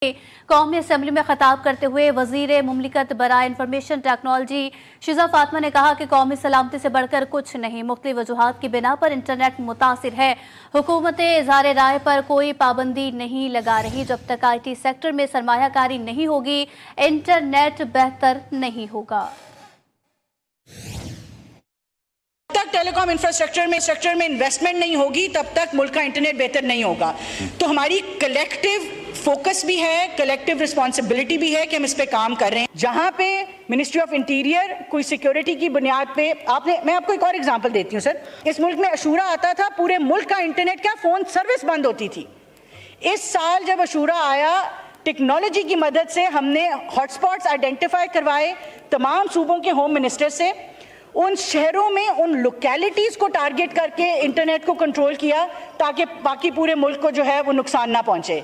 कौमी असम्बली में खिताब करते हुए वजीर मुमलिकत बराए इंफॉर्मेशन टेक्नोलॉजी शिजा फातिमा ने कहा कि कौमी सलामती से बढ़कर कुछ नहीं, मुख्तलिफ वजूहात की बिना पर इंटरनेट मुतासिर है। हुकूमतें इज़हार राय पर कोई पाबंदी नहीं लगा रही। जब तक IT सेक्टर में सरमायाकारी नहीं होगी, इंटरनेट बेहतर नहीं होगा। तक टेलीकॉम इंफ्रास्ट्रक्चर में इन्वेस्टमेंट नहीं होगी, तब तक मुल्क का इंटरनेट बेहतर नहीं होगा। तो हमारी कलेक्टिव फोकस भी है, कलेक्टिव रिस्पॉन्सिबिलिटी भी है कि हम इस पे काम कर रहे हैं। जहां पे मिनिस्ट्री ऑफ इंटीरियर कोई सिक्योरिटी की बुनियाद पे मैं आपको एक और एग्जांपल देती हूँ सर। इस मुल्क में अशूरा आता था, पूरे मुल्क का इंटरनेट क्या फोन सर्विस बंद होती थी। इस साल जब अशूरा आया, टेक्नोलॉजी की मदद से हमने हॉटस्पॉट्स आइडेंटिफाई करवाए तमाम सूबों के होम मिनिस्टर से। उन शहरों में उन लोकेलिटीज को टारगेट करके इंटरनेट को कंट्रोल किया ताकि बाकी पूरे मुल्क को जो है वो नुकसान ना पहुंचे।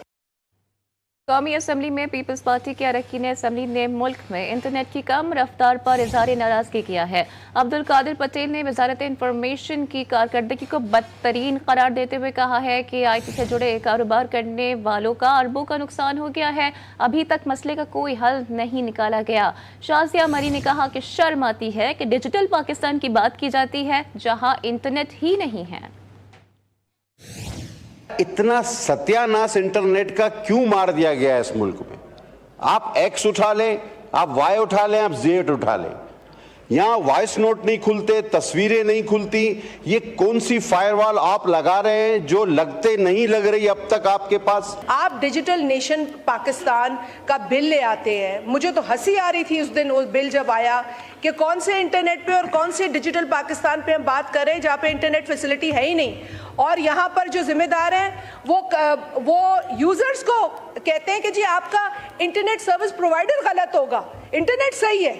कौमी असम्बली में पीपल्स पार्टी के अरकान असम्बली ने मुल्क में इंटरनेट की कम रफ्तार पर इज़हार नाराजगी किया है। अब्दुल कादिर पटेल ने वजारत इंफॉर्मेशन की कारकर्दगी को बदतरीन करार देते हुए कहा है कि IT से जुड़े कारोबार करने वालों का अरबों का नुकसान हो गया है, अभी तक मसले का कोई हल नहीं निकाला गया। शाज़िया मरी ने कहा कि शर्म आती है कि डिजिटल पाकिस्तान की बात की जाती है जहाँ इंटरनेट ही नहीं है। इतना सत्यानाश इंटरनेट का क्यों मार दिया गया है इस मुल्क में? आप X उठा लें, आप Y उठा लें, आप Z उठा लें, यहाँ वॉइस नोट नहीं खुलते, तस्वीरें नहीं खुलती। ये कौन सी फायरवॉल आप लगा रहे हैं जो लगते नहीं लग रही अब तक आपके पास? आप डिजिटल नेशन पाकिस्तान का बिल ले आते हैं। मुझे तो हंसी आ रही थी उस दिन वो बिल जब आया कि कौन से इंटरनेट पे और कौन से डिजिटल पाकिस्तान पे हम बात कर रहे हैं जहाँ पे इंटरनेट फैसिलिटी है ही नहीं। और यहाँ पर जो जिम्मेदार हैं वो यूजर्स को कहते हैं कि जी आपका इंटरनेट सर्विस प्रोवाइडर गलत होगा, इंटरनेट सही है।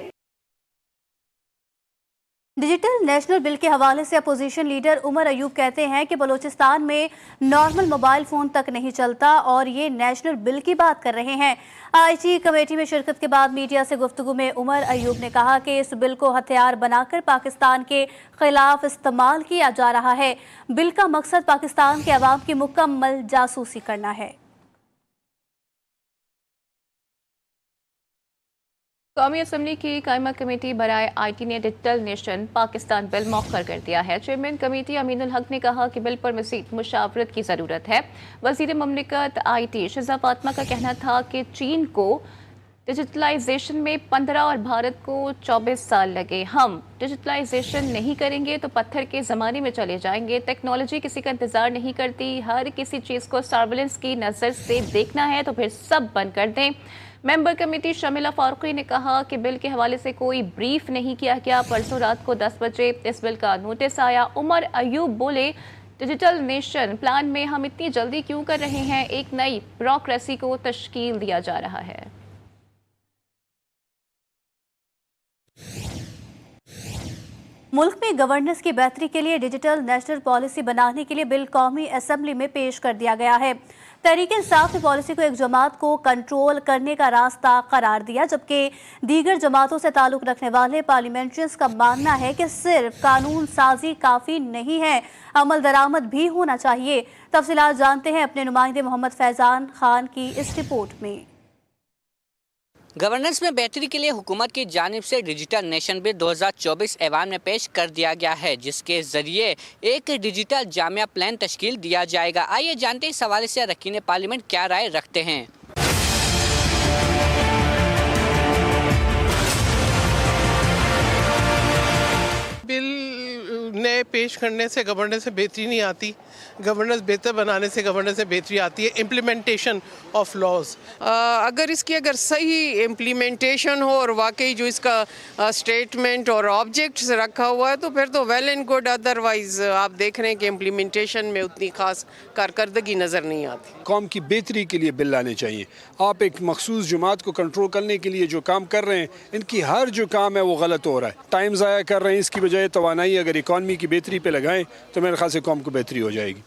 डिजिटल नेशनल बिल के हवाले से अपोजिशन लीडर उमर अयूब कहते हैं कि बलूचिस्तान में नॉर्मल मोबाइल फ़ोन तक नहीं चलता और ये नेशनल बिल की बात कर रहे हैं। IT कमेटी में शिरकत के बाद मीडिया से गुफ्तगू में उमर अयूब ने कहा कि इस बिल को हथियार बनाकर पाकिस्तान के खिलाफ इस्तेमाल किया जा रहा है। बिल का मकसद पाकिस्तान के अवाम की मुकम्मल जासूसी करना है। कौमी असम्बली की कायमा कमेटी बराए IT ने डिजिटल नेशन पाकिस्तान बिल मौखर कर दिया है। चेयरमैन कमेटी अमीनुल हक ने कहा कि बिल पर मज़ीद मुशावरत की ज़रूरत है। वज़ीर मुमलिकत IT शिजा फातिमा का कहना था कि चीन को डिजिटलाइजेशन में 15 और भारत को 24 साल लगे। हम डिजिटलाइजेशन नहीं करेंगे तो पत्थर के ज़माने में चले जाएंगे। टेक्नोलॉजी किसी का इंतज़ार नहीं करती, हर किसी चीज़ को सर्विलेंस की नज़र से देखना है तो फिर सब बंद कर दें। मेंबर कमेटी शमीला फारूकी ने कहा कि बिल के हवाले से कोई ब्रीफ नहीं किया गया। परसों रात को 10 बजे इस बिल का नोटिस आया। उमर अयूब बोले, डिजिटल नेशन प्लान में हम इतनी जल्दी क्यों कर रहे हैं? एक नई ब्यूरोक्रेसी को तश्कील दिया जा रहा है। मुल्क में गवर्नेंस की बेहतरी के लिए डिजिटल नेशनल पॉलिसी बनाने के लिए बिल कौमी असम्बली में पेश कर दिया गया है। तहरीक इंसाफ ने पॉलिसी को एक जमात को कंट्रोल करने का रास्ता करार दिया, जबकि दीगर जमातों से ताल्लुक रखने वाले पार्लियामेंट्रियंस का मानना है कि सिर्फ कानून साजी काफ़ी नहीं है, अमल दरामद भी होना चाहिए। तफसीलात जानते हैं अपने नुमाइंदे मोहम्मद फैजान खान की इस रिपोर्ट में। गवर्नेंस में बेहतरी के लिए हुकूमत की जानिब से डिजिटल नेशन बिल 2024 ऐवान में पेश कर दिया गया है, जिसके जरिए एक डिजिटल जामिया प्लान तश्कील दिया जाएगा। आइए जानते हैं इस हवाले से अरकान पार्लियामेंट क्या राय रखते हैं। बिल नए पेश करने से गवर्नेंस से बेहतरी नहीं आती, गवर्नेंस बेहतर बनाने से गवर्नेंस से बेहतरी आती है। इम्प्लीमेंटेशन ऑफ लॉज, अगर इसकी सही इम्प्लीमेंटेशन हो और वाकई जो इसका स्टेटमेंट और ऑब्जेक्ट्स रखा हुआ है तो फिर तो वेल एंड गुड। अदरवाइज आप देख रहे हैं कि इम्प्लीमेंटेशन में उतनी खास कारकर्दगी नज़र नहीं आती। कौम की बेहतरी के लिए बिल लाने चाहिए। आप एक मखसूस जमात को कंट्रोल करने के लिए जो काम कर रहे हैं, इनकी हर जो काम है वो गलत हो रहा है। टाइम ज़ाया कर रहे हैं, इसकी बजाय तवानाई अगर इकॉनमी की बेहतरी पे लगाएं तो मेरे ख्याल से कौम को बेहतरी हो जाएगी।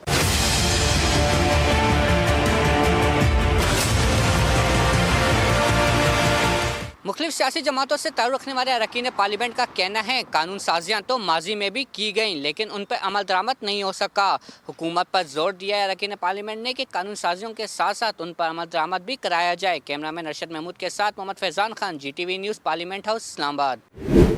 मुख्तलिफ सियासी जमातों से ताल्लुक़ रखने वाले अरकान पार्लियामेंट का कहना है कानून साजियाँ तो माजी में भी की गई लेकिन उन पर अमल दरामद नहीं हो सका। हुकूमत पर जोर दिया है अरकान पार्लियामेंट ने कि कानून साजियों के साथ साथ उन पर अमल दरामद भी कराया जाए। कैमरामैन अरशद महमूद के साथ Mohammad Faizan Khan, GTV news, parliament house, Islamabad.